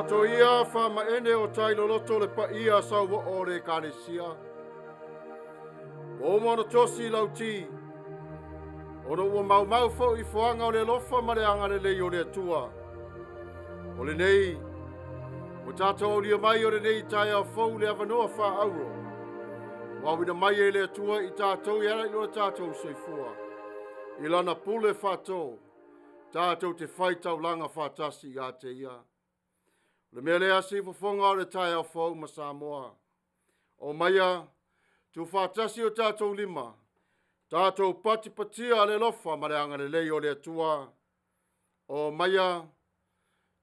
Tatou ia Faamene o Sauniga Lotu le Paia Saumuelu le Kanesia. O MANATU-AUTU lauti. O no ua mau fo Ifoga o le lofa ma le anga le lei o le Atua. O le nei, o tatou o lia mai o le nei tai au fau le avanoa whaauro. Wawina mai e le Atua i tatou i ala i loa tatou soifua. I lana pule FAITAU, tatou te FAITAU langa whatasi i a te ia. Le mea lea si fofonga o le tai au fau ma Samoa. O Maia, tu whatasi o tatou lima. Tatou patia le lofa ma le anga le lei o le Atua. O Maia,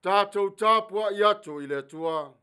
tatou Tapua'i atu i le Atua.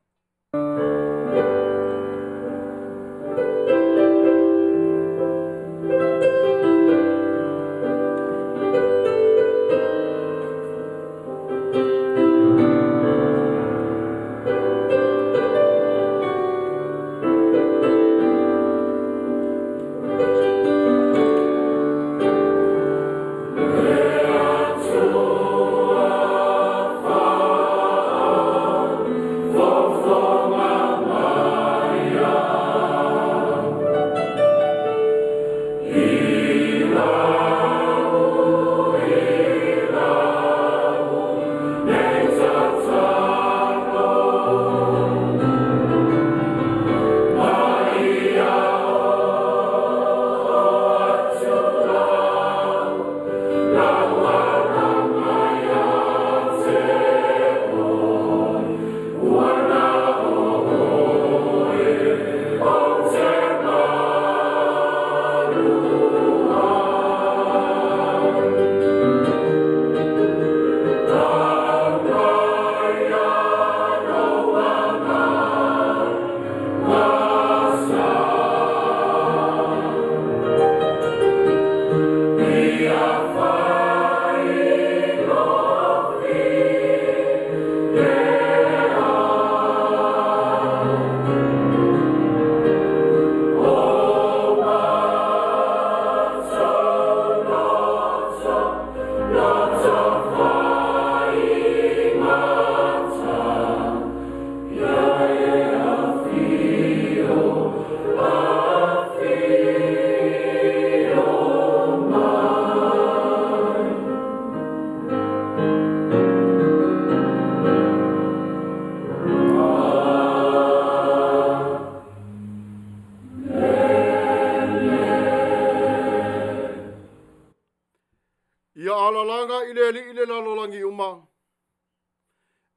Ia alalanga i le lalolangi uma.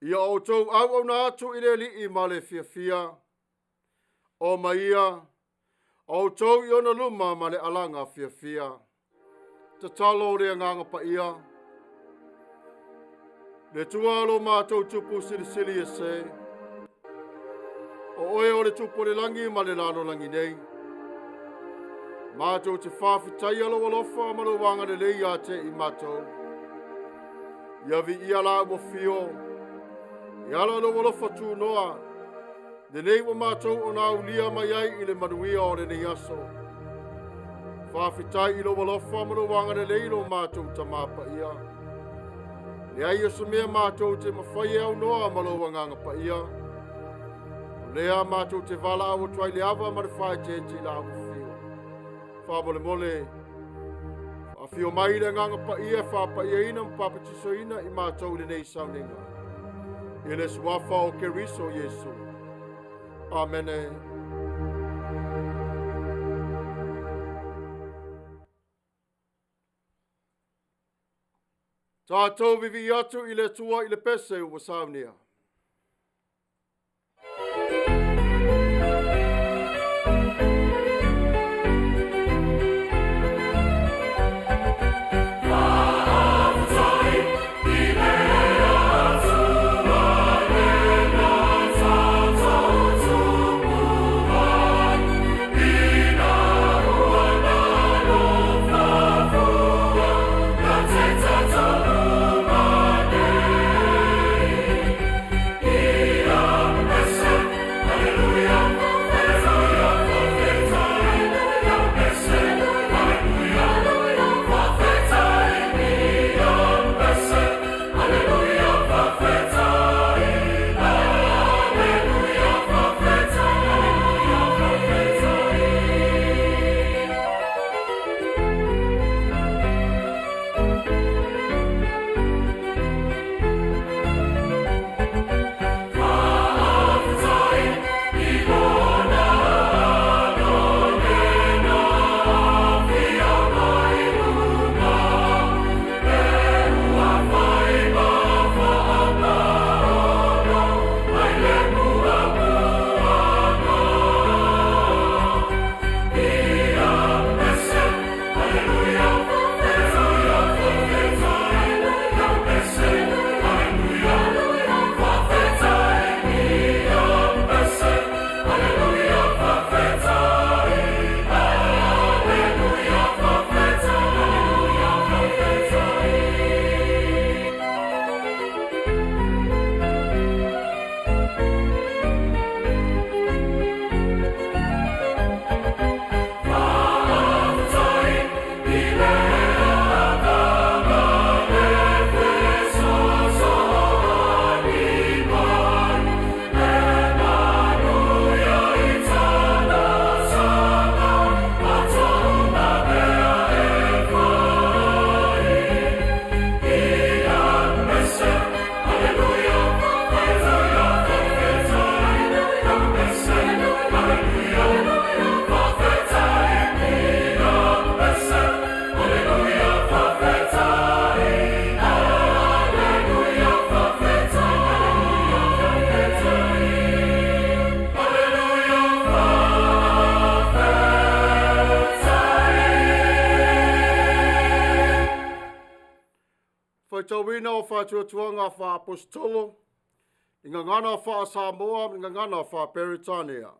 Ia o tau au na atu i li ma le fia. O Maia, o tau i ona luma ma le alanga fia. Te talo rea nganga Paia. Le tualo mātou tupu silisili e se. O oe o le tupu le langi ma le lalolangi nei. Mātou te whawhitai alo alofa ma lo wanga le lei a te i mātou. Ia vi ia la mo fio. Ia la lo alofa tu noa. Le nei wa mātou o nā ulia mai ai i le Manuia o le nei aso. Whawhitai i lo alofa ma lo wanga le lei lo mātou ta Paia. Le ai o mea mātou te mawhai au noa ma lo wanganga Paia. Lea mātou te wala au tuai le awa ma le whae te la au fio. Whabole mole, a fio mai le nganga Paia, Paia ina mpapatiso ina i mātou le nei Sauniga. I le suafa o keriso Yesu. Amene. Tatou vivi atu i le tua i le pese ua Saunia. wina o whatuatuanga wha apostolo, inga ngana wha Samoa, inga ngana wha Peritania.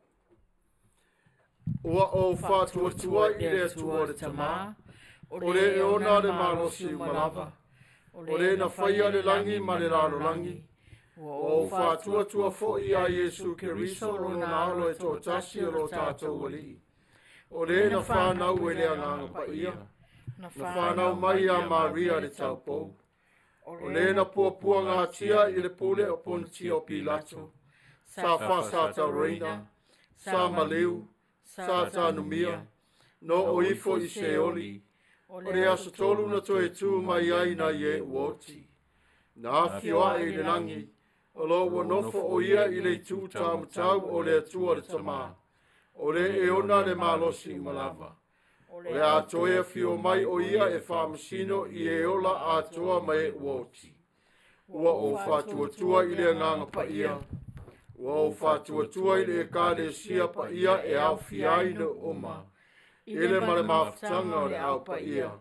Ua o whatuatua I le atua le tama, o le e ona le malosi umalava, o le na whaia le langi ma le lalo langi, o whatuatua fo I a Yesu Keriso lo na alo e tō tasi o lo tātou wali. O le na whanau e le anganga Paia, na whanau mai a Maria le taupou. O le na puapua ngā tia I le pule o ponti o Pilato, sa whasata reina, sa maleu, sa tanumia, no o ifo I seoli, o le asa tolu na toe tu mai ai na ye uoti. Na fioa I le langi, o lo wanofo o ia I le tu tāmatau o le atua le tamā. O le e ona le malosi malava. O le atoea fio mai o ia e whamasino I e ola atoa mai uoti. Ua o whatuatua I le nganga Paia. Ua o whatuatua I le kāle sia Paia e au fiai no oma. Ile male mafutanga o le au Paia.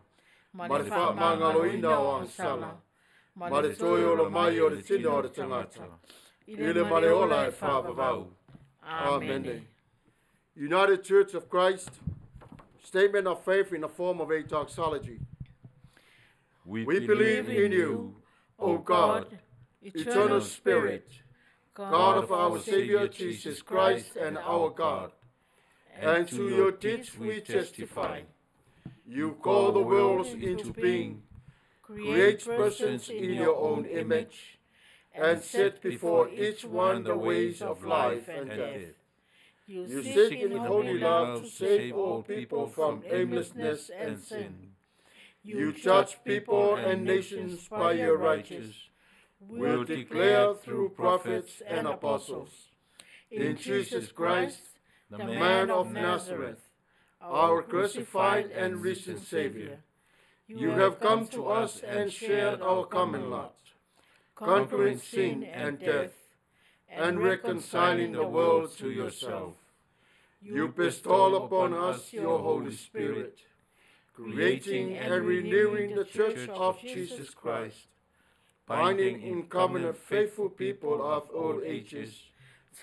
Male whamangaloina o ansala. Male toi o le mai o le tina o le tangata. Ile male ola e Tuavao. Amene. United Church of Christ, statement of faith in the form of a doxology. We believe in you, O God, eternal Spirit, God of our Savior Jesus Christ and our God. And to your deeds we testify. You call the worlds into being, create persons in your own image, and set before each one the ways of life and death. You seek in holy love to save all people from aimlessness and sin. You judge people and nations by your righteous will declare through prophets and apostles. In Jesus Christ, the man of Nazareth, our crucified and risen Savior, you have come to us and shared our common lot, conquering sin and death, and reconciling the world to yourself. You bestow upon us your Holy Spirit, creating and renewing the Church of Jesus Christ, binding in covenant faithful people of all ages,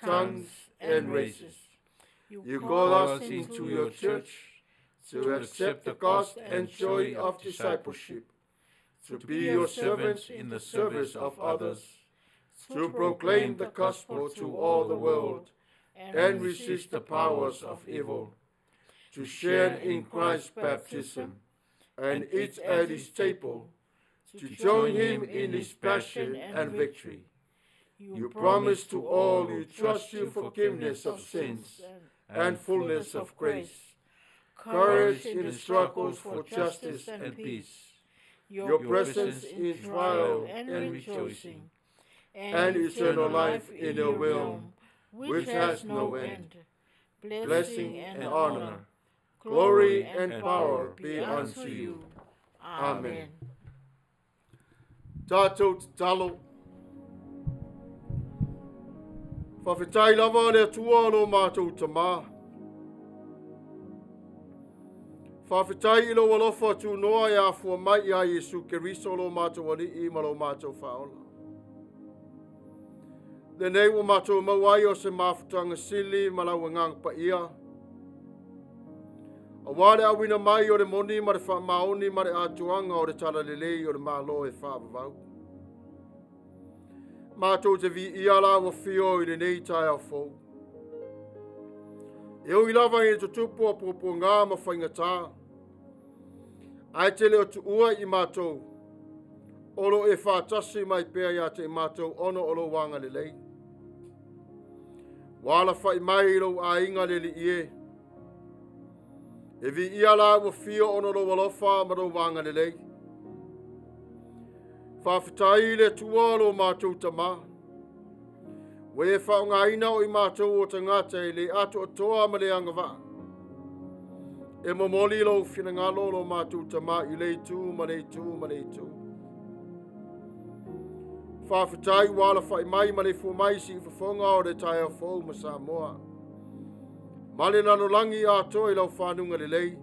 tongues, and races. You call us into your church to accept the cost and joy of discipleship, to be your servants in the service of others, to proclaim the gospel to all the world, and resist the powers of evil, to share in Christ's baptism, and eat at his table, to join him in his passion and victory. You promise to all who trust you forgiveness of sins and fullness of grace, courage in the struggles for justice and peace, your presence in trial and rejoicing, and eternal life in your realm, which has no end. Blessing and honor, glory and power be unto you. Amen. Tatou te talo. Whawhitai lava le atua lo mātou tamā. Whawhitai ilo walofa tu noa e afua mai I a Yesu Keriso lo mātou ali I malo mātou whaola. Le nei wa mātou mawai o se mafutanga sili malawa ngang Paia. A wale awina mai o le moni ma le whamaoni ma le atuanga o le tala lelei o le malo e Tuavao. Mātou te vi iala wa fio I le nei tai au fau. E o ilawa I te tupu a popo ngā ma whaingatā. Ai te leo tu ua I mātou. Olo e whātasi mai pēr ia te mātou ono olo wanga lelei. Wala whai mai ilo a inga leli ie. E vi iala wa fio ono lo walofa ma lo wanga lelei. Whawhitai le tualo mātou tamā. We e whaonga ina o I mātou o tangata I le ato atoa ma le angawā. E momoli lo whina ngalo lo mātou tamā I le tu ma le tu ma le tu. Whawhitai wala whai mai ma le fumaisi I whawhonga o le tai au fau ma Samoa. Ma le nanolangi a toi lau whanunga le lei.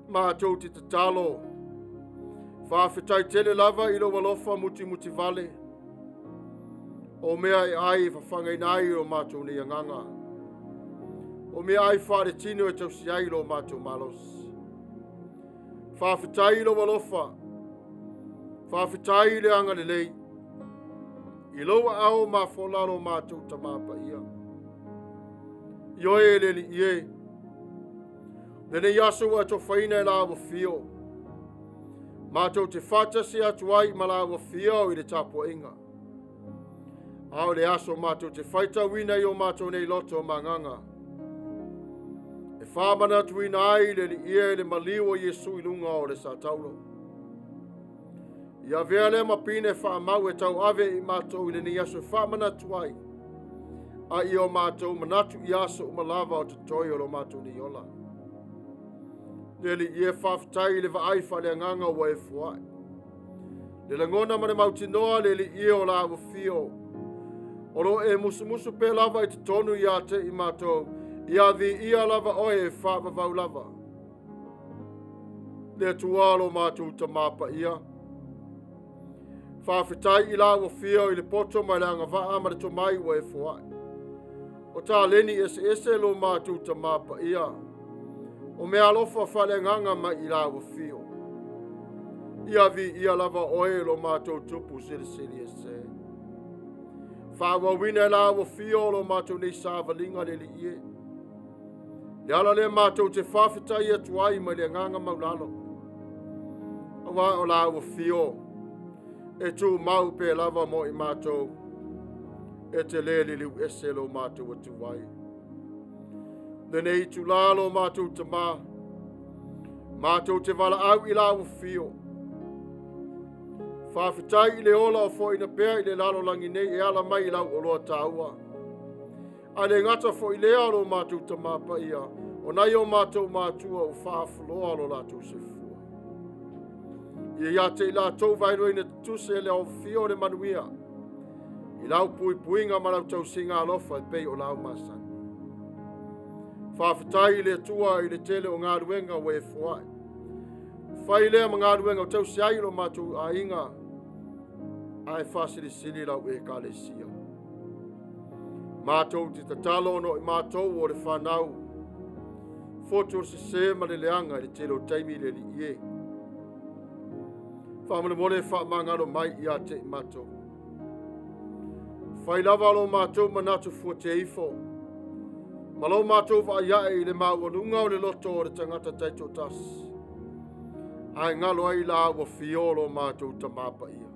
Mātou te tatalo. Whawhitai tele lava ilo walofa muti muti vale. O mea e ai whawhangai nai o mātou ni anganga. O mea ai whaare tino e tausi ai lo mātou malos. Whawhitai ilo walofa. Whawhitai le anga le lei. I loa au ma wholaro mātou tamapa ia. Ioe le li ie. Nene yasu a to whaina e la wa fio. Mātou te whātasi atuai ma la wa fio i le Tapua'i. Ao le aso mātou te FAITAU ina i o mātou nei loto manganga. E Faamanatuga ai le li ie le maliu o Yesu i lunga o le sātaulo. Ia vea le mapine whaamau e tau ave i mātou i le ni aso Faamanatuga ai. A i o mātou manatu i aso umalawa o te toi o lo mātou ni ola. Le li ie whawhitai le vaai whale nganga wa e fuai. Le Lagona ma le mautinoa le li ie o la wa fio. Oro e musu pe lava i te tonu i ate i mātou. Ia vi ia lava oe e whaavavau lava. Le tualo mātou tamapa ia. Whawhitai i la wa fio i le poto mai langa vaa ma le tomai wa e fuai. O tā leni ese lo mātou tamapa ia. O mea alofa whale nganga mai i la wa fio. Ia vi ia lava oe lo mātou tupu sili ese. Whawawina la wa fio lo mātou nei sāwalinga le li ie. Le ala le mātou te whawhitai atuai mai le nganga maulalo. Awa o la wa fio. E tū mau pe lava mo i mātou. E te le li liu ese lo mātou atuai. Nene i tu lalo mātou te mā. Mātou te wala au i la wa fio. Whawhitai i le ola o fo ina pēr i le lalo langi nei e ala mai lau o loa tāua. A le ngata fo i lea lo mātou ta māpa ia. O nai o mātou mātua o whaafuloa lo lātou se fua. Ia te i lātou vairo ina TUSI e le au fio le Manuia. I lau puinga ma lau tau singa alofa i pei o lau masan. Whawhitai i le tua i le tele o ngā ruenga we fuai. Whai lea ma ngā ruenga o tau si ai lo mātou a inga. Ai whasiri lau e ka le sia. Mātou te tatalo no i mātou o le whanau. Foto se se ma le leanga i le telo taimi le li ie. Whamane mole whamangaro mai i ate i mātou. Whai lava lo mātou manatu fua te ifo. Malo mātou wa iae i le māwanunga o le loto o le tangata taito tas. Ai ngalo ai la wa fiolo mātou tamapa ia.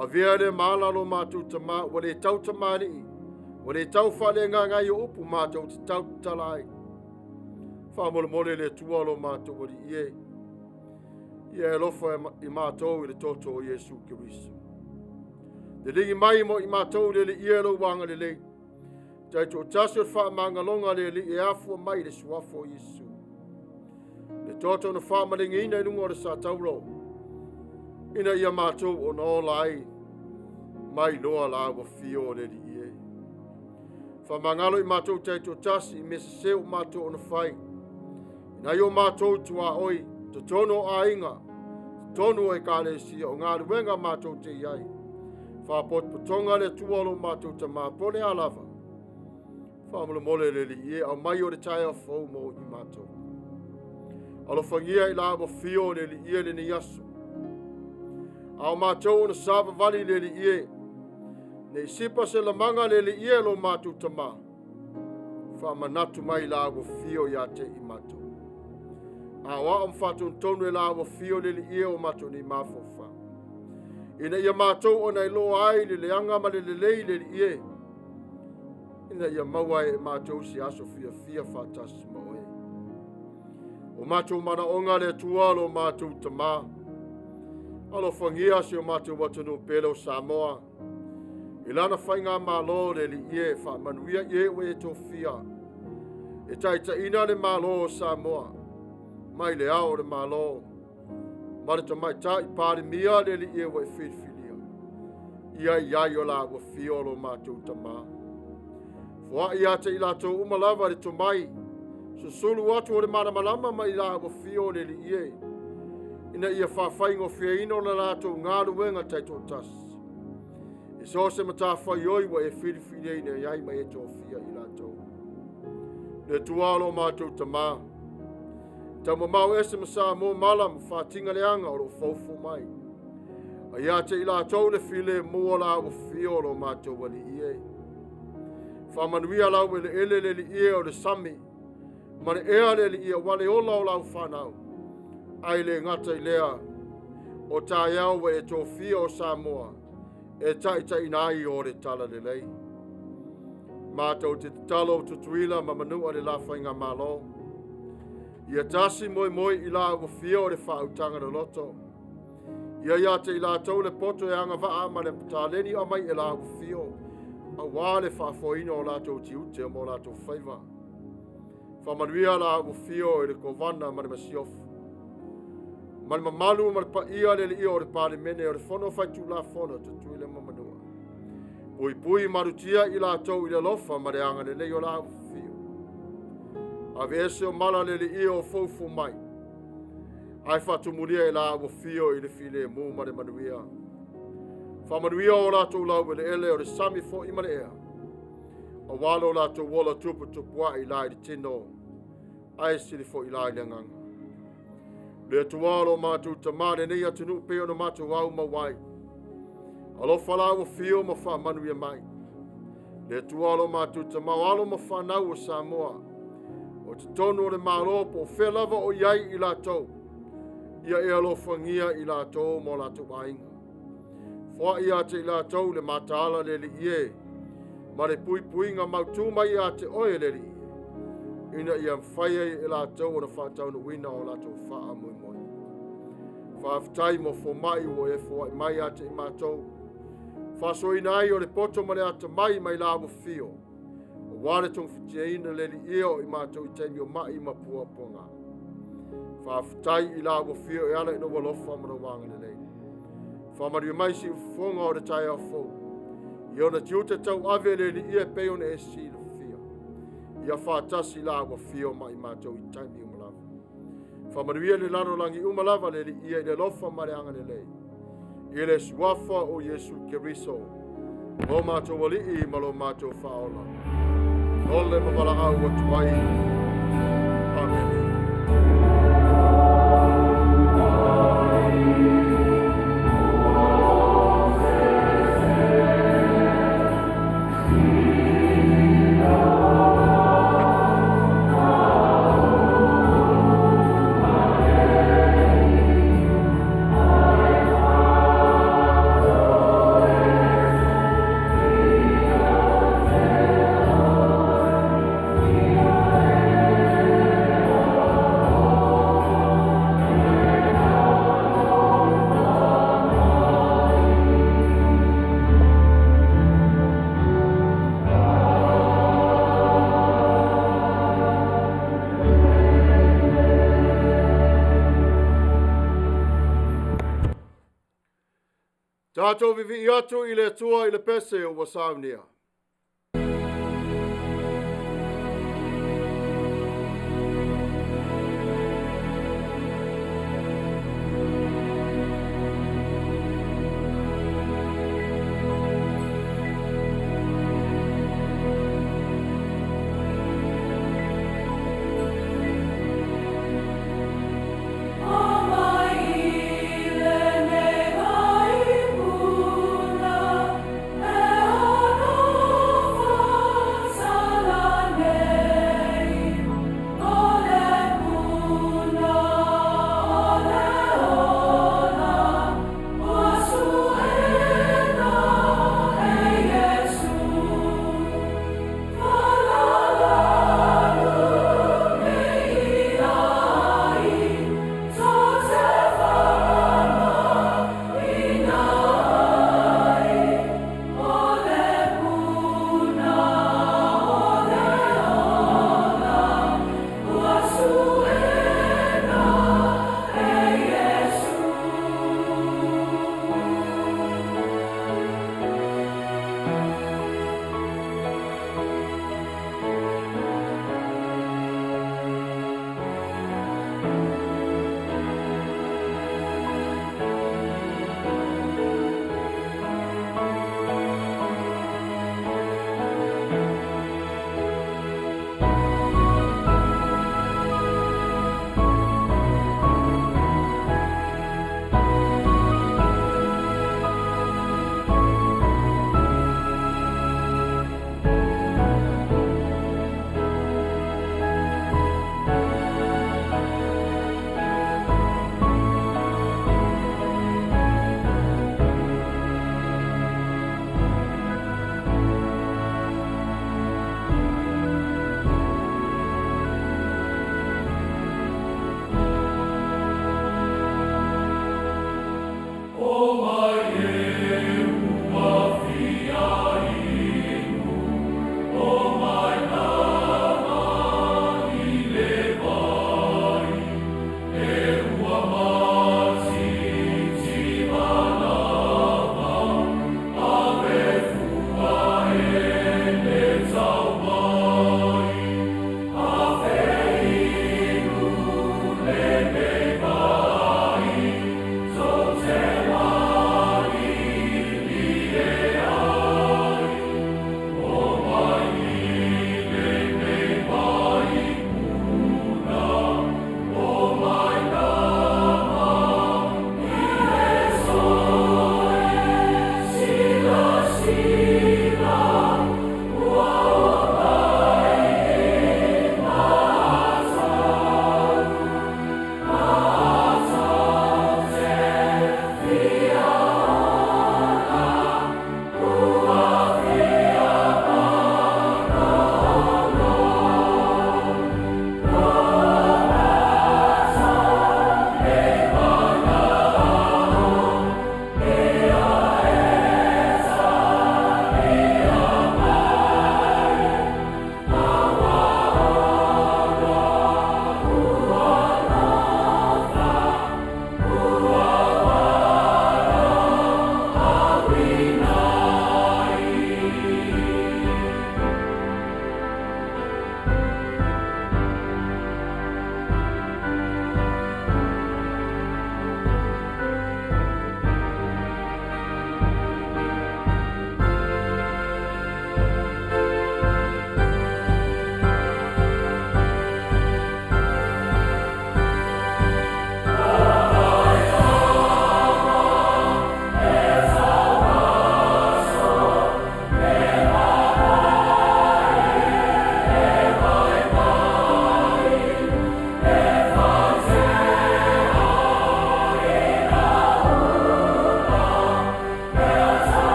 A vea le maala lo mātou tama, wa le tau tamani, wa le tau whale ngā ngai o upu mātou te tau talai. Whamole le tua lo mātou wa li ie. Ie lofa i mātou i le toto o Yesu Kiriso. Le lingi mai mo i mātou le ie lo wanga le lei. Taito tasio whaamangalonga le e afua mai le suafo Yesu. Le toto na whaamalingi ina inunga o le sātauro. Ina ia mātou o nō lai. Mai loa la wa fio le li ie. Whamangalo i mātou taito tasi i mese seo mātou o na whai. Ina i o mātou tua oi. Te tono a inga. Te tono e kāle sia o ngā ruenga mātou te iai. Whapot patonga le tualo mātou ta māpone a lava. Whamule mole le li ie au mai o le tai a fau mo i mātou. Alo whangia i la wa fio le li ie le ni yasu. Au mātou na sāwa vali le li ie. Nei sipa se la manga le li ie lo mātou tama. Faamanatu mai la wa fio ia te i mātou. Awa am whātou tonu e la wa fio le li ie o mātou ni mafofa. Ina ia mātou o nei loa ai le leanga ma le lei le li ie. Ina ia maua e mātou si aso fia whātasi maoe. O mātou mana onga le tualo mātou tama. Alo whangia si o mātou watanu pelo Samoa. Ilana whainga mālo le li ie Manuia ie we e tofia. E taita ina le mālo o Samoa. Mai le ao le mālo. Marita mai ta i pāri mia le li ie we whiwhilia. Ia iai o la wa fiolo mātou tama. Fua ia te ilatou umalawa le tomai. Susulu atu o le mana malama mai la wa fio le li ie. ina ia whawhaingo whia ino na rātou ngā ruenga taito tasi. E so se matawhai oi wa e whiriwhiri ina iai mai e tō whia i rātou. Ne tualo mātou tamā. Tau mamau ese masa mō malam whātinga leanga o lo faufu mai. A ia te i rātou le while mua la o whio lo mātou wali ie. Faamanatuga lau e le ele le li ie o le sami. Ma le ea le li ie wale ola o lau whanau. Ai le ngata i lea. O tā iau wa e tō whia o Samoa. E tai nai o le tala le lei. Mātou te talo tutuila ma manua le la whainga malo. Ia tasi moi i la o whia o le whautanga le loto. Ia te i la tau le poto e anga waa ma le pataleni o mai e la o whia. A wā le whaafoina o lātou tiute o mō lātou whaiva. Whamanuia la o whia o le kovana ma le masiofu. Ma le mamalu ma le paia le li o le pāle mene o le whono whaitu la whono te tui le mamanua. Pui marutia i la tau i le lofa ma le anga le lei o la o whia. A vese o mala le li o faufu mai. Ai whatumulia i la o whia i le file mū ma le manuia. Whamanuia o lātou lau le ele o le sami fo i ma le ea. O walo lātou wola tupu Tapua'i lai di tino. Ai siri fo i lai le nganga. Le tualo mātou tamane nei atunu peo na mātou au mawai. Alofa lau o whio ma Faamanuia mai. Le tualo mātou tamau alo ma whanau o Samoa. O te tonu o le Alopopo o whelava o iai i lātou. Ia e alofa ngia i lātou mo lātou ainga. Fua ia te i lātou le mātāla le li ie. Ma le puinga mautu mai ia te oe le li ie. Ina ia mwhaia i lātou o na whātau na wina o lātou whaa mui moi. Whaaftai mo fo mai o e fo mai a te i mātou. Whasoi nai o le poto ma le ata mai lawa fio. O wale tong whitia ina le li ia o i mātou i teimi o mai ma pua ponga. Whaaftai i lawa fio e ala i no walofa ma na wanga le lei. Whamari mai si ufonga o le tai a fo. I ona tiuta tau ave le li ia peo na e si le fia. Ia whaatasi lawa fio mai mātou i taimi umalawa. Whamaruia le laro langi umalawa le li ia i le lofa ma le anga le lei. I le suafa o Yesu Keriso. Lo mātou wali i ma lo mātou whaola. O le mawala au o Tuai. Amene. Tatou vivi atu i le atua i le pese o Saunia. Oh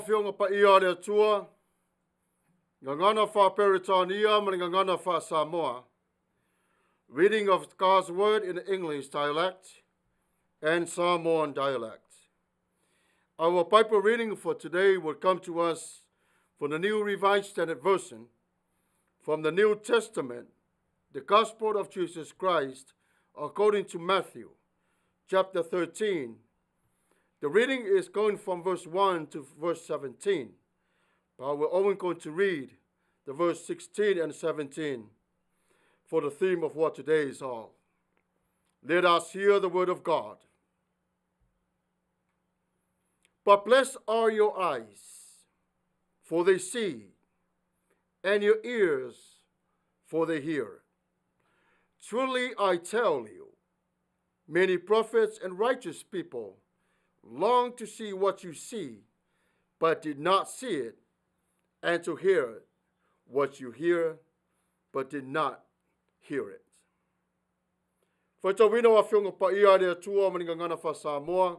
Fionga Paia le Atua, Ngangana Fa Peritania, Ngangana Fa Samoa. Reading of God's Word in English dialect and Samoan dialect. Our Bible reading for today will come to us from the New Revised Standard Version, from the New Testament, the Gospel of Jesus Christ, according to Matthew, chapter 13. The reading is going from verse 1 to verse 17, but we're only going to read the verse 16 and 17 for the theme of what today is all. Let us hear the word of God. But blessed are your eyes, for they see, and your ears, for they hear. Truly I tell you, many prophets and righteous people long to see what you see, but did not see it, and to hear what you hear, but did not hear it. Faitau wina wa Fionga Paia le Atua maningangana fa Samoa,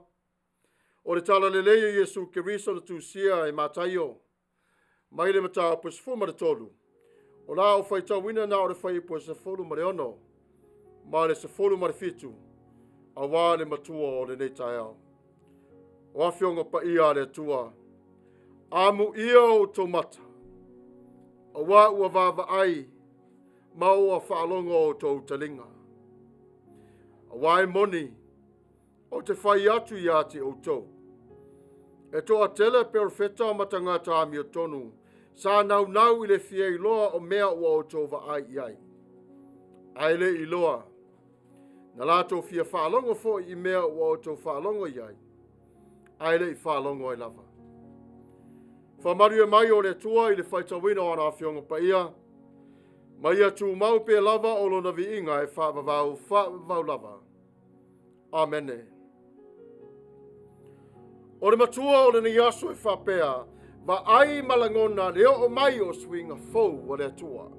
o le tala leleia Yesu Keriso le TUSI e Mataio, mai le mata Faasifo ma le tolu. O la o faitau wina na o le fai po se folu ma le ono, ma le se folu ma le fitu, a wā le matua o le nei taiao. O Fionga Paia le Atua, amu ia o tō mata, a wā ua Vaai, ma ua whaalonga o tō talinga. A wai moni, o te whai atu ia te o tō. E tō a tele perfeta ma tangata ami o tonu, sa nau i le fia i loa o mea ua o tō Vaai iai. Aile i loa, na la tō fia whaalonga fo i mea ua o tō whaalonga iai. Aile i whaalonga i lava. Whamaria mai o le tua i le whaitawina o ana Fionga Paia, Maia tu mau pe lava o lona viinga e whaavavau lava. Amene. O le matua o le ni aso e whapea, Vaai malangona leo Omaia o Suiga fou o le atua.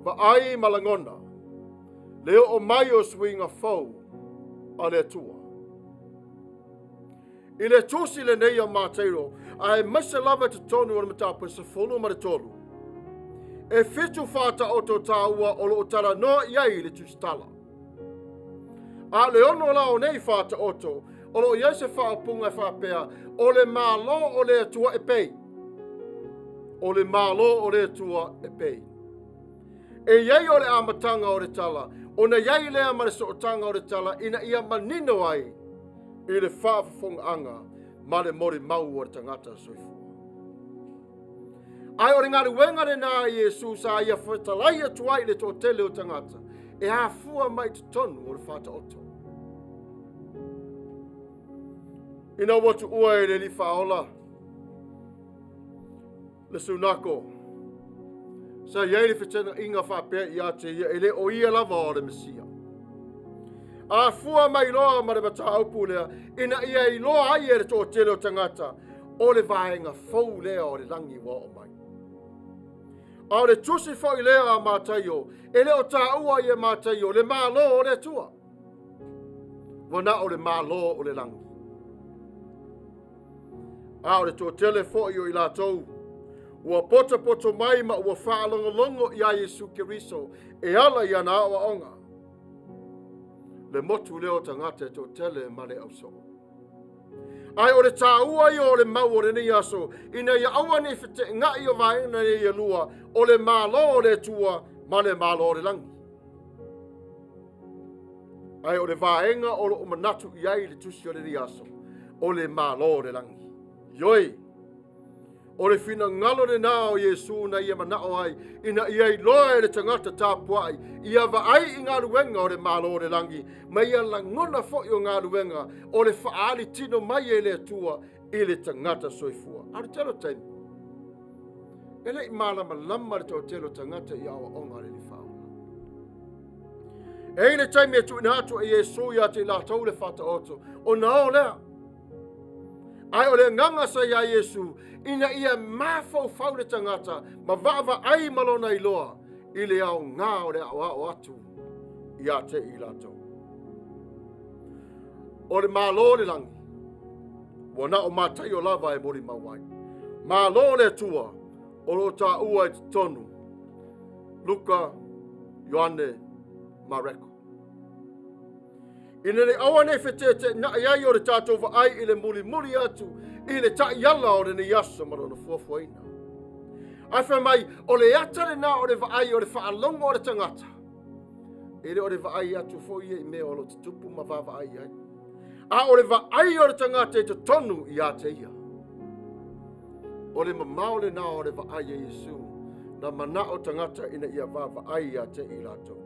Vaai malangona leo Omaia o Suiga fou o le atua. I le TUSI le nei a Mataio, ai masa lava te tonu o le matapa sa folo ma le tolu. E fitu FAITAU tāua o lo tala no iai le tustala. A le ono la o nei FAITAU o lo iai se whaapunga e whapea o le malo o le atua e pei. O le malo o le atua e pei. E iai o le amatanga o le tala, o na iai lea ma le sootanga o le tala ina ia manino ai i le whaafunga anga ma le mori mau o le tangata soifu. Ai o ngā ruenga le nā Yesu sa ia whatalai atua i le tō tele o tangata. E a fua mai te tonu o le FAITAU. Ina watu ua e le li whaola. Le sunako. Sa iei le whetena inga whapea i ate ia e le o ia lava o le Mesia. A fua mai loa ma le Mataupu lea. Ina ia i loa ai e le tō tele o tangata. O le vaenga fau lea o le langi wa o mai. A le TUSI fo i lea a Mataio, e le o tāua i e Mataio, le mālo o le tua. Wana o le mālo o le langi. A o le tō tele fo i o i lātou, ua poto mai ma ua whaalongolongo i a Yesu Keriso, e ala i ana awa onga. Le motu leo tangata tō tele ma le auso. Ai o le tāua i o le mau o le ni aso, ina ia awa ni white ngai o vaina i a lua, o le mālo o le tua, ma le mālo o le langi. Ai o le vaenga o le manatu i ai le TUSI o le ni aso, o le mālo o le langi. Ioi, o le fina ngalo le nā o Yesu na ia manao ai, ina ia i loa e le tangata Tapua'i, ia Vaai i ngā ruenga o le mālo o le langi, ma ia langona fo i o ngā ruenga, o le whaali tino mai e le atua i le tangata soifua. Aru telo taimi. Ele i malama lama le tō telo tangata i awa onga le li whaola. E le taimi e tu ina atu e Yesu i ate i la tau le FAITAU, o na o lea. Ai o le nganga sa ia Yesu, ina ia mafau fau le tangata, ma Vaai malona i loa, i le au ngā o le o atu, i ate i lātou. O le mālo le langi, Wana o Mataio lava e mori mawai. Ma lo le tua, o lo ta ua e tonu. Luka, Ioane, Mareko. Ina le awane fetete na iai o le tātou Vaai i le muli atu, i le ta iala o le ni yasa marona fuafuaina. Ai wha mai, o le atare na o le Vaai o le whaalonga o le tangata. Ele o le Vaai atu fo ia i mea o lo tupu ma Vaai ai. A o le Vaai o le tangata e te tonu i a te ia. O le mamao le na o le Vaai e Yesu, na mana o tangata ina ia Vaai a te i lato.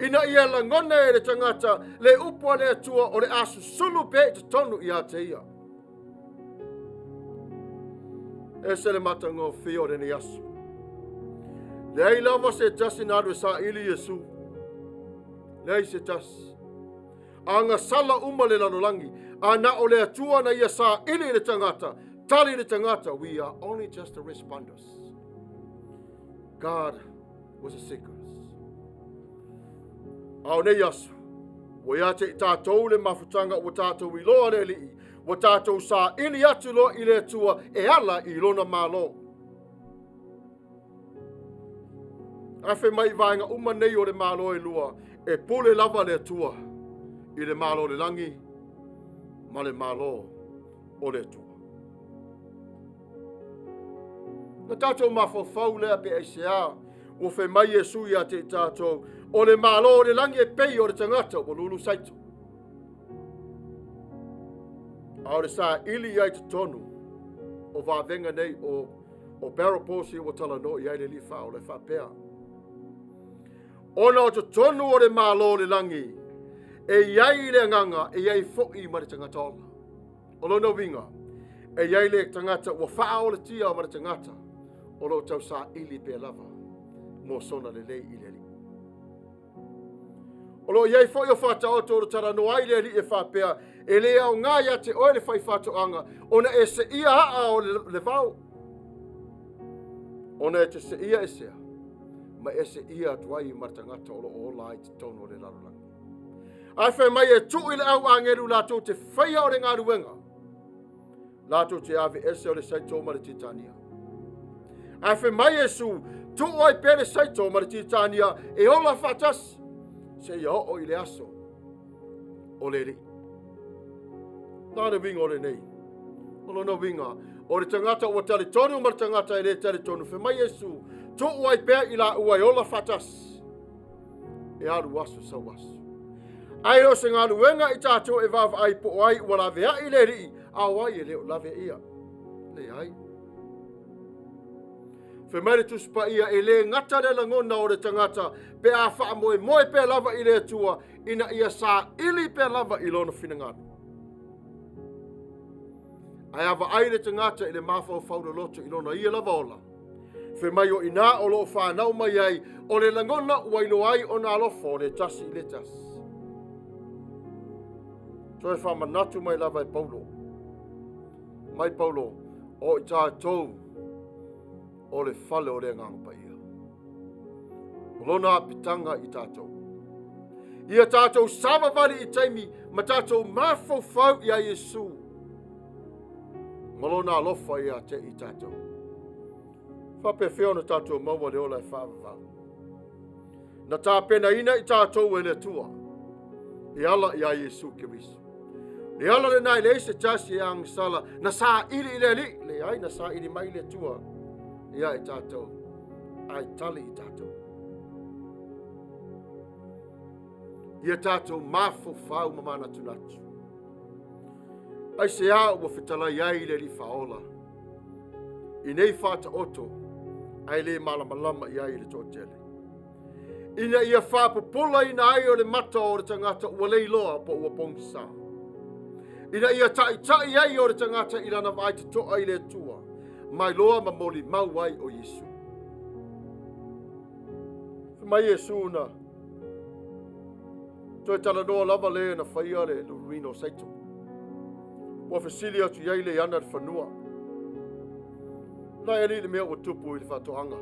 Ina ia langone e le tangata le upua le atua o le asu sulu pe te tonu i a te ia. E se le matango fio le ni asu. Le ai lava se tasi nadu sa ili Yesu. Le ai se tasi. Anga sala uma le lanolangi. Ana o le atua na ia sa ili le tangata. Tali le tangata. We are only just the responders. God was a seeker. Au nei asu. Wo ia te tātou le mafutanga o tātou I loa le lii. Wa tātou sa ili atu lo I le atua e ala I lona malo. Afe mai vaenga uma nei o le malo e lua e pule lava le atua I le malo le langi ma le malo o le atua. Na tātou mafofau lea pe aisea o fe mai Yesu ia te tātou o le malo o le langi e pei o le tangata o lulu saito. A le sa ili ai te tonu o vavenga nei o paraposi o talano I ai le lifa o le whapea. Ona o te tonu o le malo o le langi e iai le nganga e iai fo'i ma le tangata ola. O lona winga e iai le tangata o wha o le tia o ma le tangata o lo tau sa ili pe lava mo sona le lei I le li. O lo iai fo'i o whata o tōru tara no ai le li e whapea e le au ngā ia te oe le whai whatoanga ona e se ia haa o le vau. Ona e te se ia e sea ma e se ia tuai ma tangata o lo ola I te tono le larulangi. Ai whai mai e tu I le au angeru lātou te whaia o le ngā ruenga. Lātou te ave ese o le saito ma le titania. Ai whai mai e su tu oi pere saito ma le titania e ola whatas se ia o I le aso o le li. Nāna winga o le nei. O lona winga o le tangata o tali tonu ma le tangata e le tali tonu. Whai mai e su tu oi pere I la ua e ola whatas e aru aso sa waso. Ai o se ngā luenga I tātou e vava ai po ai ua lawe ai le rii a wai e leo lawe ia. Le ai. Whai mai le tuspa ia e le ngata le langona o le tangata pe a wha moe pe lava I le atua ina ia sa ili pe lava I lona whinangana. Ai awa ai le tangata I le mawhau whaura loto I lona ia lava ola. Whai mai o ina o lo whanau mai ai o le langona waino ai o nā lofo o le tasi I le tasi. Toi Faamanatu mai lava e Paulo. Mai Paulo o I tātou o le whale o le ngang Paia. O lona apitanga I tātou. Ia tātou savavali I taimi ma tātou mafofau I a Yesu. Malona alofa ia te I tātou. Whape whio na tātou maua le ola e whaavavau. Na tā pena ina I tātou e le tua. I ala I a Yesu Kiriso. Le ala le nai le se tasi e ang sala na sa ili le li le ai na sa ili mai le tua ia I tātou ai tali I tātou ia tātou mafo fau ma manatu-autu ai se a ua whetala iai le li whaola I nei whātaoto ai le malamalama iai le tōtele ina ia whāpupula ina ai o le mata o le tangata ua leiloa po ua pongsa ina ia tai ai o le tangata I lana vai te toa I le tua. Mai loa ma moli mau ai o Yesu. Mai Yesu na. Toi tala noa lava le na whaia le lurino saito. Wa fesilia tu iai le ana le whanua. Na eri le mea o tupu I le whatoanga.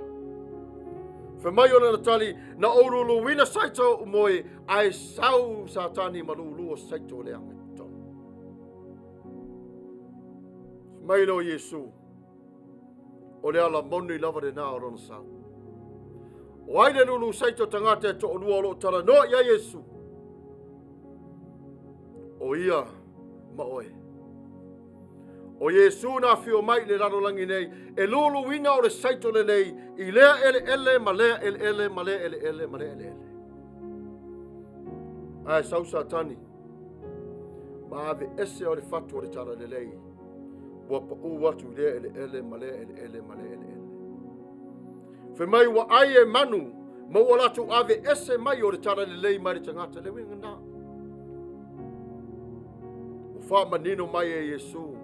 Whamai o na tali na ourulu wina saito umoe ai sau sa tani malulu o saito le anga. Mai lo Yesu. O le ala monu lava de nā o rona sau. O aile lulu saito tangata to o lua lo tala no ia Yesu. O ia ma oe. O Yesu na fio mai le lalo langi nei. E lulu wina o le saito le nei. I lea ele ele ma lea ele ele ma lea ele ele ma lea ele ele. Ai sausa tani. Ma ave ese o le fatu o le tala le lei. Wa pa u watu lea ele ele ma lea ele ele ma lea ele ele. Fe mai wa ai e manu. Ma ua latu ave ese mai o le tala le lei mai le tangata le winga na. O Faamanino mai e Yesu.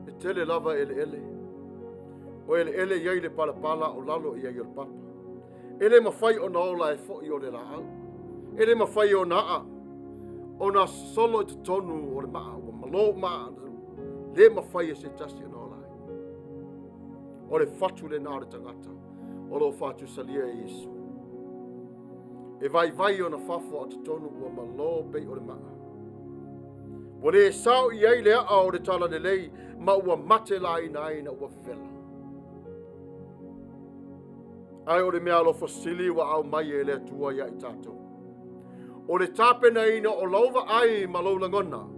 E tele lava ele ele. O ele ele iai le pala pala o lalo iai o le papa. Ele mawhai o na ola e fo i o le la au. Ele mawhai o na a. O na solo te tonu o le maa. O malo maa. Le mawhai e se tasi o na ola. O le fatu le nā re tangata. O lo fatu salia e Yesu. E vai vai o na fafo a te tonu o malo pei o le maa. O le sao i ai le a o le tala le lei. Ma ua mate la ina ina ua fela. Ai o le mea lo fosili wa au mai e le atua ia i tatou. O le tāpena ina o lauva ai ma lau Lagona.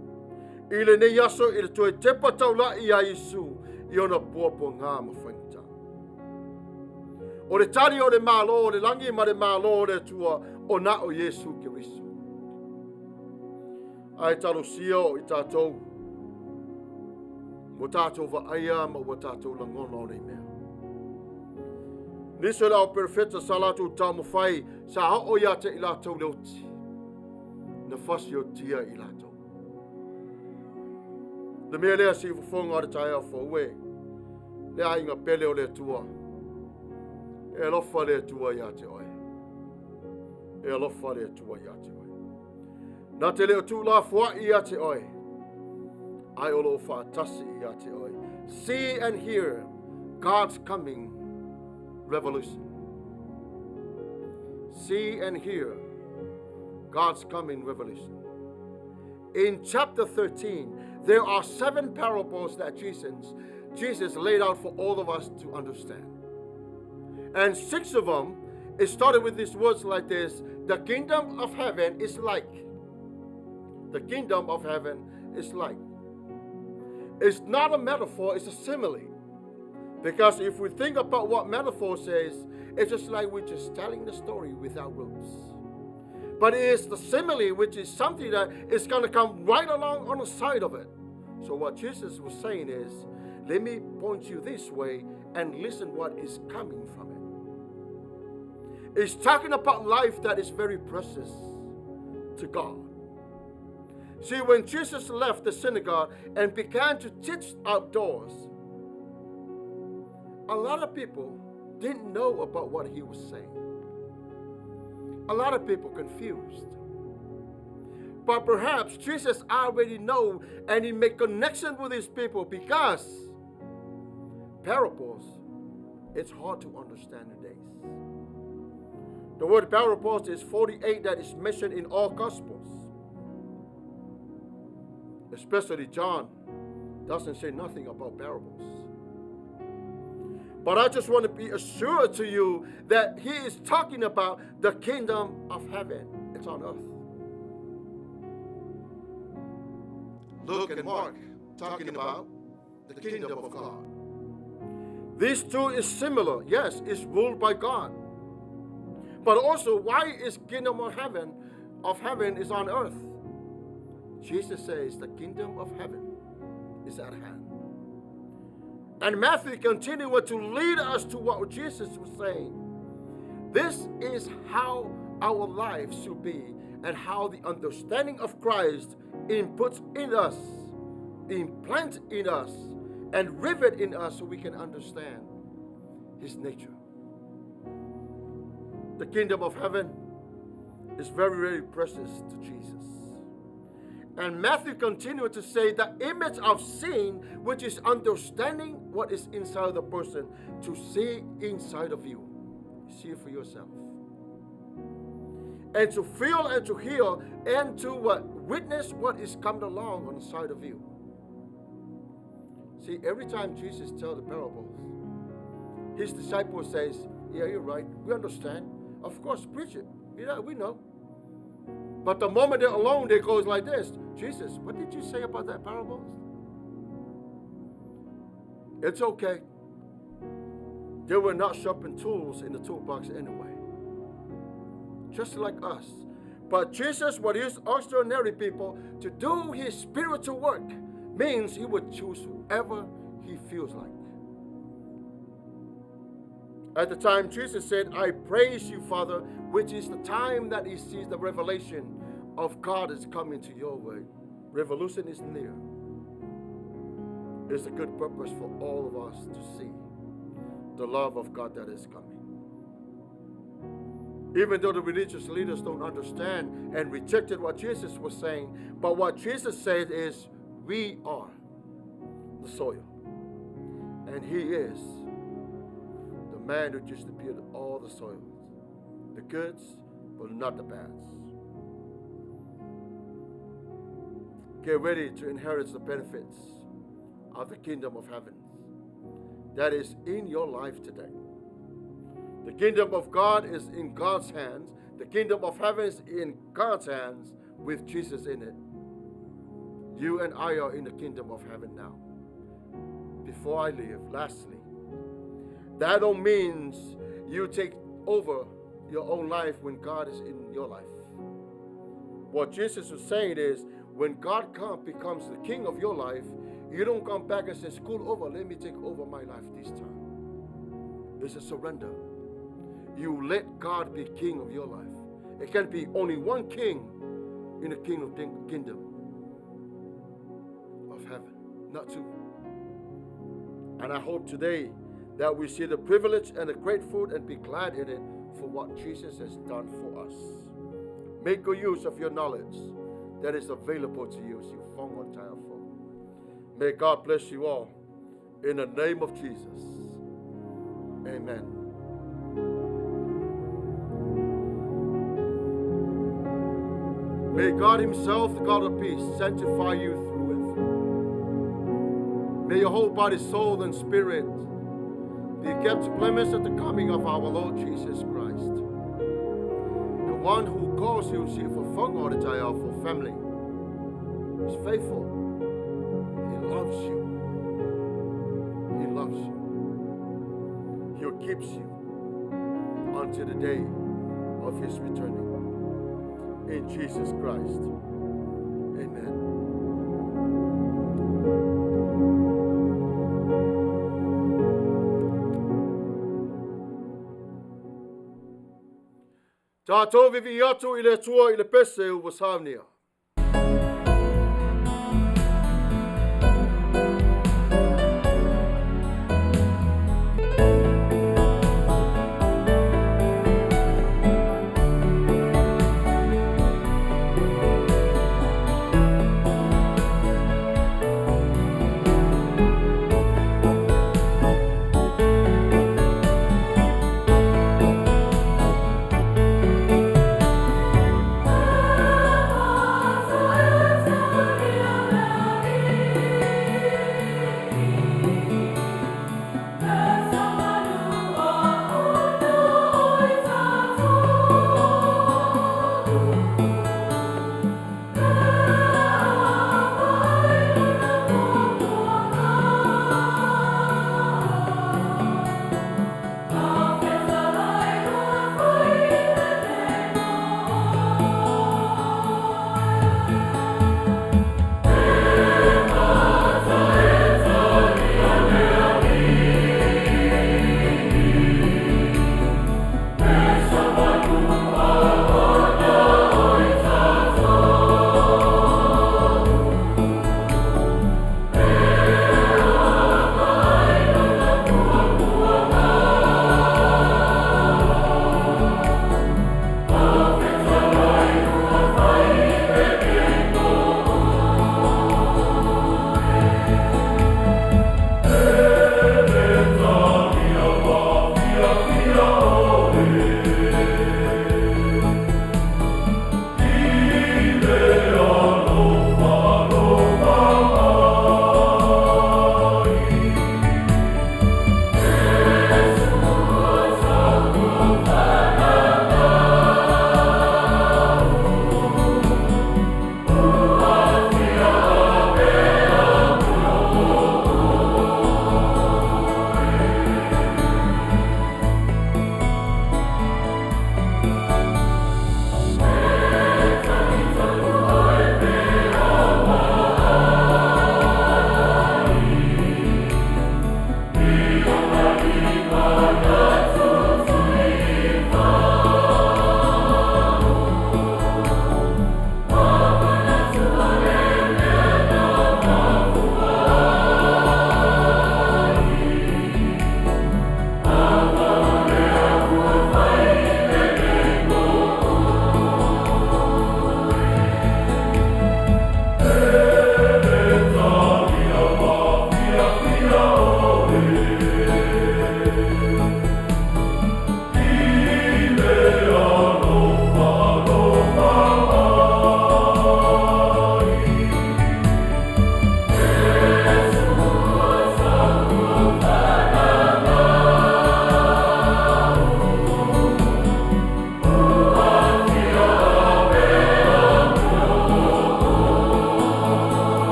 I le nei aso i le tue tepa taula i a Yesu i ona puapo ngā mawhainta. O le tari o le mālo o le langi ma le mālo o le atua o na o Yesu Kiriso. Ai talo sio i tatou. Mo tatou va aia ma ua tatou Lagona o le mea. Niso la o perfeta salatu tamu fai sa o ia te ila tau leuti. Na fasi o tia ila tau. Le mea lea si ufonga o le tae a ue. Le a inga pele o le tua. E alofa le tua ia te oe. E alofa le tua ia te oe. Na te leo tu la fua ia te oe. Ai olo fa tasi ia te oe. See and hear God's coming revolution. See and hear God's coming revolution. In chapter 13, there are 7 parables that Jesus laid out for all of us to understand. And 6 of them, it started with these words like this: the kingdom of heaven is like. The kingdom of heaven is like. It's not a metaphor, it's a simile. Because if we think about what metaphor says, it's just like we're just telling the story without words. But it is the simile, which is something that is going to come right along on the side of it. So what Jesus was saying is, let me point you this way and listen what is coming from it. It's talking about life that is very precious to God. See, when Jesus left the synagogue and began to teach outdoors, a lot of people didn't know about what he was saying. A lot of people confused. But perhaps Jesus already know and he made connection with his people, because parables, it's hard to understand nowadays. The word parables is 48 that is mentioned in all Gospels. Especially John doesn't say nothing about parables. But I just want to be assured to you that he is talking about the kingdom of heaven. It's on earth. Luke and Mark talking about the kingdom of God. These two is similar. Yes, it's ruled by God. But also, why is kingdom of heaven is on earth? Jesus says the kingdom of heaven is at hand. And Matthew continued to lead us to what Jesus was saying. This is how our lives should be, and how the understanding of Christ inputs in us, implant in us, and rivet in us so we can understand his nature. The kingdom of heaven is very, very precious to Jesus. And Matthew continued to say the image of seeing, which is understanding what is inside of the person, to see inside of you. See it for yourself. And to feel and to hear and to witness what is coming along on the side of you. See, every time Jesus tells the parables, his disciples says, yeah, you're right. We understand. Of course, preach it. Yeah, we know. But the moment they're alone, they goes like this. Jesus, what did you say about that parable? It's okay. They were not sharpened tools in the toolbox anyway. Just like us. But Jesus would use extraordinary people to do his spiritual work. Means he would choose whoever he feels like. At the time, Jesus said, I praise you, Father, which is the time that he sees the revelation of God is coming to your way. Revolution is near. It's a good purpose for all of us to see the love of God that is coming. Even though the religious leaders don't understand and rejected what Jesus was saying, but what Jesus said is, we are the soil. And he is the man who distributed all the soils, the goods, but not the bads. Get ready to inherit the benefits of the kingdom of heaven that is in your life today. The kingdom of God is in God's hands. The kingdom of heaven is in God's hands with Jesus in it. You and I are in the kingdom of heaven now. Before I leave, lastly, that don't mean you take over your own life when God is in your life. What Jesus was saying is, when God becomes the king of your life, you don't come back and say, school over, let me take over my life this time. It's a surrender. You let God be king of your life. It can be only one king in the kingdom of heaven, not two. And I hope today that we see the privilege and the grateful and be glad in it for what Jesus has done for us. Make good use of your knowledge that is available to you. May God bless you all. In the name of Jesus. Amen. May God himself, the God of peace, sanctify you through and through. May your whole body, soul, and spirit be kept blameless at the coming of our Lord Jesus Christ. The one who calls you for family is faithful. He loves you. He loves you. He keeps you until the day of his returning. In Jesus Christ. Amen. Tatou vivi atu i le tua i le pese u Sauniga.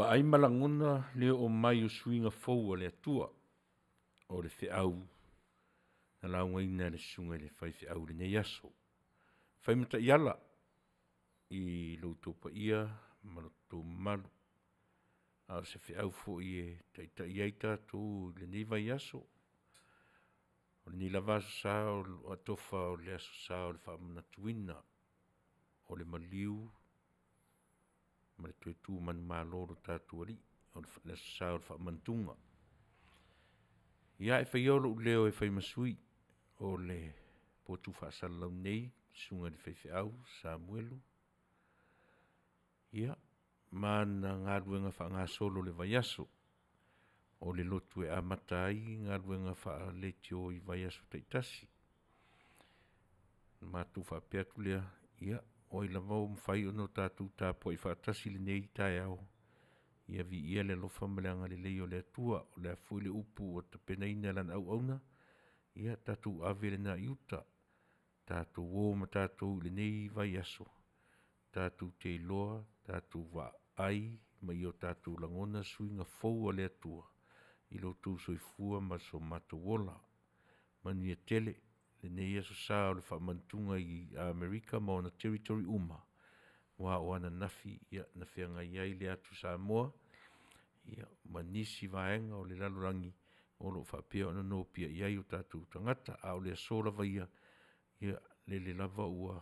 Vaai malangona leo Omaia suinga fou le atua o le FAITAU na laungaina le sunga le FAITAU le nei aso. Faimata iala i lo Tapua'i ma lo malu a se FAITAU fo i e taita iaita tu le nei vai aso. O le nei lavaso sa o atofa o le aso sa o le Faamanatuga o le maliu ma le tuetu manu malolo Tapua'i o le aso sa o le Faamanatuga. Ia e whaiolo leo e whaimasui o le potu whaasalau nei sunga le FAITAU Samuelu. Ia, mana ngā ruenga wha ngā solo le vaiaso o le lotu e a Mataio ngā ruenga wha le tio i vaiaso taitasi. Mātu wha peatu lea, ia, o i lavau mwhai ono tātou Tapua'i whaatasi le nei tae au. Ia vi ia le lofa maleanga le leo le atua o le afui le upu o ta penaina lan au auna. Ia tātou ave le na iuta. Tātou o ma tātou le nei vai aso. Tātou te iloa, tātou Vaai, ma i o tātou Lagona suinga fou le atua. I lo tū soifua ma so matawola. Manuia tele, le nei aso sa o le Faamanatuga i Amerika ma ona territory uma. Wa o ana nafi, ia na whianga iai le atu Samoa. Ia manisi vaenga o le lalorangi o lo whapea o no pia iai o tātou Tagata a o le asola vaia. Ia le lava ua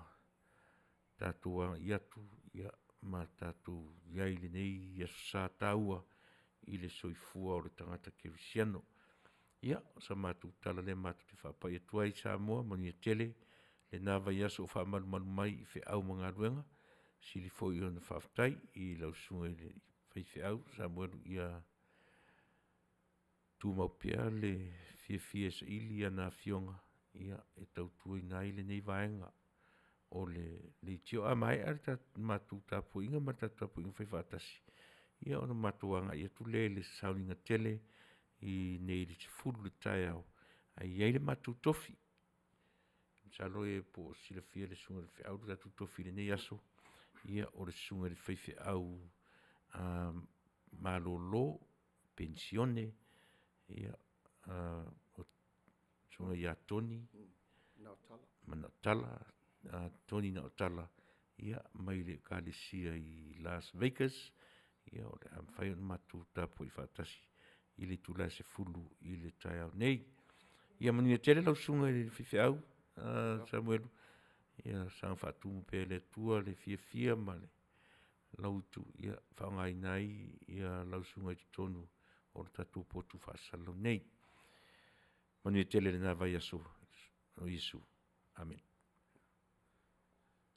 tātou anga iatu, ia ma tātou iai le nei aso sa tāua i le soifua o le Tagata Kerisiano. Ia, sa mātou tala le mātou te whapai atuai Samoa, Manuia tele, le nā vai aso o whaamalu mai i FAITAU mga ruenga. Sili fo i ona whaftai i lau sunga i FAITAU Samuelu ia tu maupea le fia sa ili ana fionga ia e tautua i nai le nei vaenga o le tio a mai ar matu Tapua'i ma Tapua'i whaifatasi ia ona matuanga ia tu le Sauniga tele i nei le tifuru le tae au ai iai le matu tofi salo e po sila fia le sunga le FAITAU le tatu tofi le nei aso ia o le sunga le FAITAU malolo pensione ia o sunga ia Toni Manatala Toni na otala ia mai le kalisia i Las Vegas ia o le amwhai on matu Tapua'i whaatasi i le tula se fulu i le tae au nei ia Manuia tele lau sunga i le FAITAU Samuelu ia sang whaatumu pe le tua le fia ma le lautu ia whaongai nai ia lau sunga i tonu o le tatu potu whaasalau nei Manuia tele le nā vai aso o Yesu. Amen.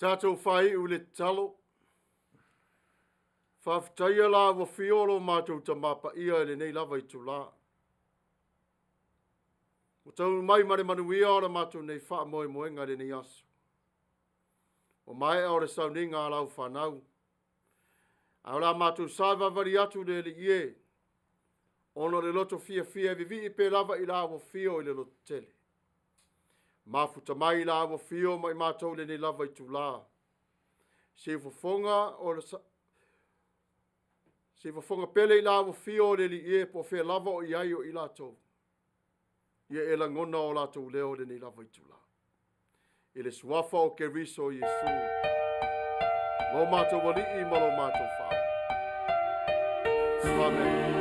Tātou whai u le talo. Whaftaia la wa fiolo mātou ta mapa ia le nei lava i tu la. O tau mai mare manuia o le mātou nei wha moe moenga le nei aso. O mai o le Sauniga lau whanau. Au la mātou saiva vari atu le ie. Ono le loto fia vivi i pe lava i la wa fio i le loto tele. Mafuta mai la wa fio mai mātou le nei lava i tu la. Se fofonga o le se fofonga pele i la wa fio le li ie po fe lava o iai o i la tau. Ia e langona o la tau leo le nei lava i tu la. I le suafa o ke riso Yesu. Lo mātou wali i malo mātou whao. Amen.